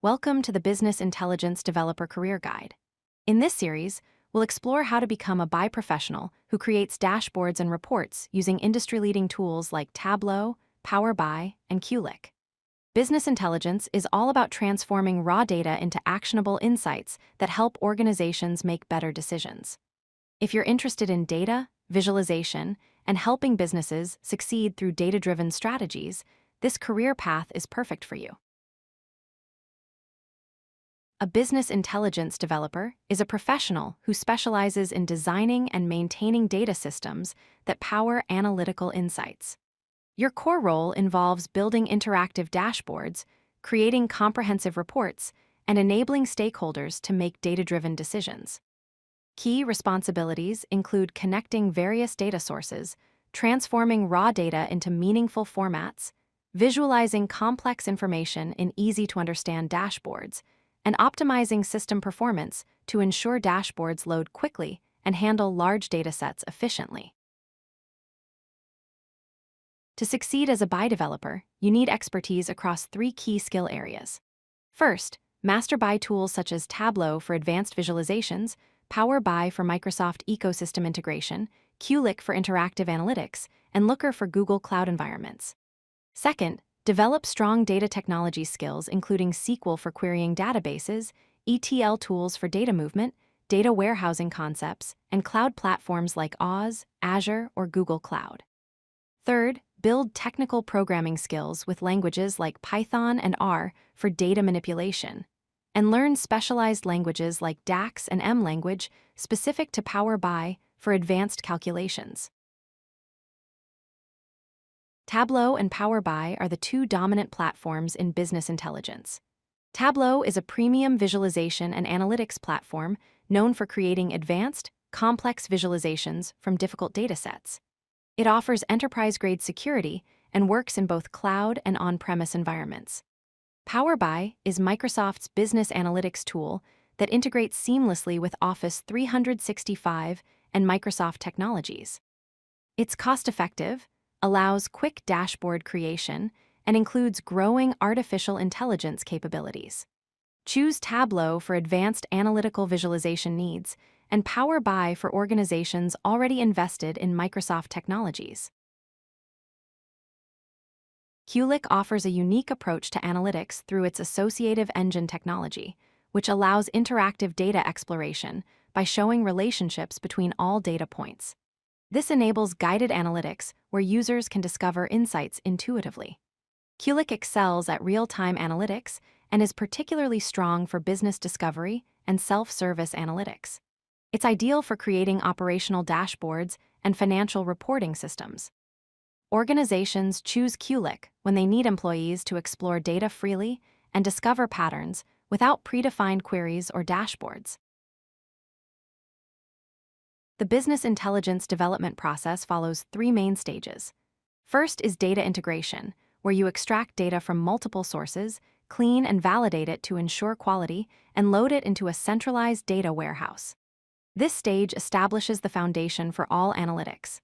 Welcome to the Business Intelligence Developer Career Guide. In this series, we'll explore how to become a BI professional who creates dashboards and reports using industry-leading tools like Tableau, Power BI, and Qlik. Business intelligence is all about transforming raw data into actionable insights that help organizations make better decisions. If you're interested in data, visualization, and helping businesses succeed through data-driven strategies, this career path is perfect for you. A business intelligence developer is a professional who specializes in designing and maintaining data systems that power analytical insights. Your core role involves building interactive dashboards, creating comprehensive reports, and enabling stakeholders to make data-driven decisions. Key responsibilities include connecting various data sources, transforming raw data into meaningful formats, visualizing complex information in easy-to-understand dashboards, and optimizing system performance to ensure dashboards load quickly and handle large datasets efficiently. To succeed as a BI developer, you need expertise across three key skill areas. First, master BI tools such as Tableau for advanced visualizations, Power BI for Microsoft ecosystem integration, Qlik for interactive analytics, and Looker for Google Cloud environments. Second, develop strong data technology skills including SQL for querying databases, ETL tools for data movement, data warehousing concepts, and cloud platforms like Oz, Azure, or Google Cloud. Third, build technical programming skills with languages like Python and R for data manipulation, and learn specialized languages like DAX and M language specific to Power BI for advanced calculations. Tableau and Power BI are the two dominant platforms in business intelligence. Tableau is a premium visualization and analytics platform known for creating advanced, complex visualizations from difficult datasets. It offers enterprise-grade security and works in both cloud and on-premise environments. Power BI is Microsoft's business analytics tool that integrates seamlessly with Office 365 and Microsoft technologies. It's cost-effective, allows quick dashboard creation, and includes growing artificial intelligence capabilities. Choose Tableau for advanced analytical visualization needs and Power BI for organizations already invested in Microsoft technologies. Qlik offers a unique approach to analytics through its associative engine technology, which allows interactive data exploration by showing relationships between all data points. This enables guided analytics where users can discover insights intuitively. Qlik excels at real-time analytics and is particularly strong for business discovery and self-service analytics. It's ideal for creating operational dashboards and financial reporting systems. Organizations choose Qlik when they need employees to explore data freely and discover patterns without predefined queries or dashboards. The business intelligence development process follows three main stages. First is data integration, where you extract data from multiple sources, clean and validate it to ensure quality, and load it into a centralized data warehouse. This stage establishes the foundation for all analytics.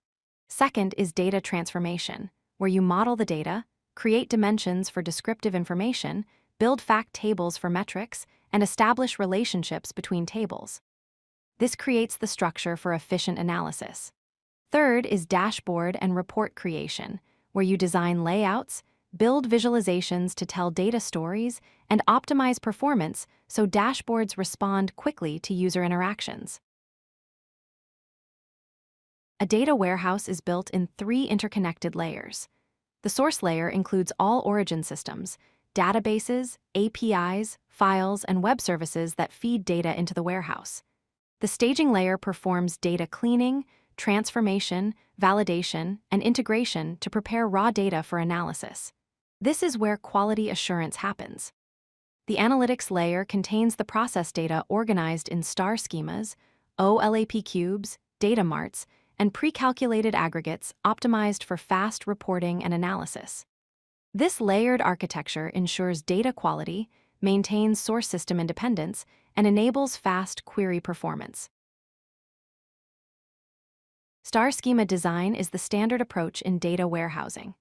Second is data transformation, where you model the data, create dimensions for descriptive information, build fact tables for metrics, and establish relationships between tables. This creates the structure for efficient analysis. Third is dashboard and report creation, where you design layouts, build visualizations to tell data stories, and optimize performance so dashboards respond quickly to user interactions. A data warehouse is built in three interconnected layers. The source layer includes all origin systems, databases, APIs, files, and web services that feed data into the warehouse. The staging layer performs data cleaning, transformation, validation, and integration to prepare raw data for analysis. This is where quality assurance happens. The analytics layer contains the process data organized in star schemas, OLAP cubes, data marts, and pre-calculated aggregates optimized for fast reporting and analysis. This layered architecture ensures data quality, maintains source system independence, and enables fast query performance. Star schema design is the standard approach in data warehousing.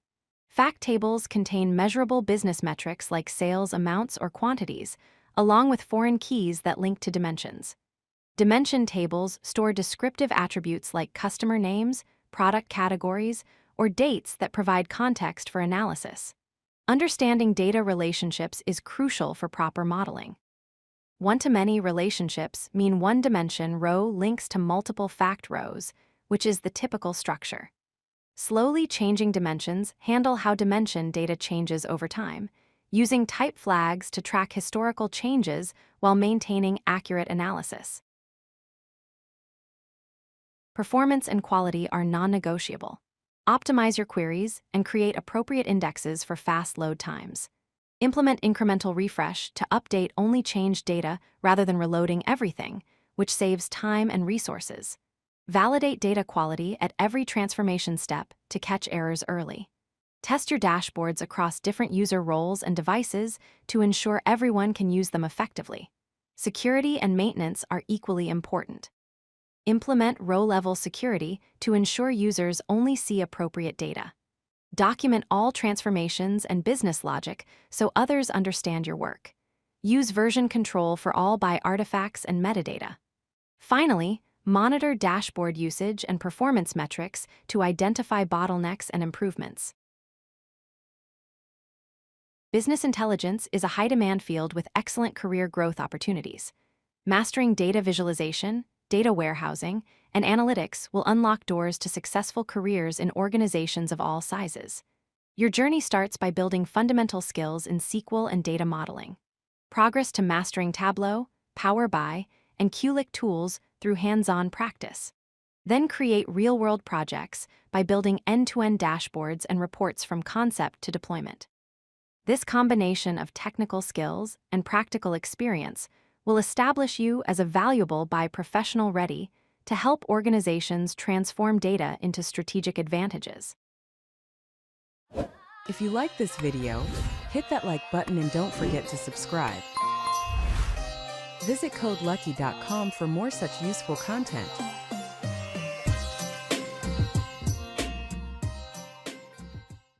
Fact tables contain measurable business metrics like sales amounts or quantities, along with foreign keys that link to dimensions. Dimension tables store descriptive attributes like customer names, product categories, or dates that provide context for analysis. Understanding data relationships is crucial for proper modeling. One-to-many relationships mean one-dimension row links to multiple fact rows, which is the typical structure. Slowly changing dimensions handle how dimension data changes over time, using type flags to track historical changes while maintaining accurate analysis. Performance and quality are non-negotiable. Optimize your queries and create appropriate indexes for fast load times. Implement incremental refresh to update only changed data rather than reloading everything, which saves time and resources. Validate data quality at every transformation step to catch errors early. Test your dashboards across different user roles and devices to ensure everyone can use them effectively. Security and maintenance are equally important. Implement row-level security to ensure users only see appropriate data. Document all transformations and business logic so others understand your work. Use version control for all by artifacts and metadata. Finally, monitor dashboard usage and performance metrics to identify bottlenecks and improvements. Business intelligence is a high-demand field with excellent career growth opportunities. Mastering data visualization, data warehousing, and analytics will unlock doors to successful careers in organizations of all sizes. Your journey starts by building fundamental skills in SQL and data modeling. Progress to mastering Tableau, Power BI, and Qlik tools through hands-on practice. Then create real-world projects by building end-to-end dashboards and reports from concept to deployment. This combination of technical skills and practical experience will establish you as a valuable professional ready to help organizations transform data into strategic advantages. If you like this video, hit that like button and don't forget to subscribe. Visit codelucky.com for more such useful content.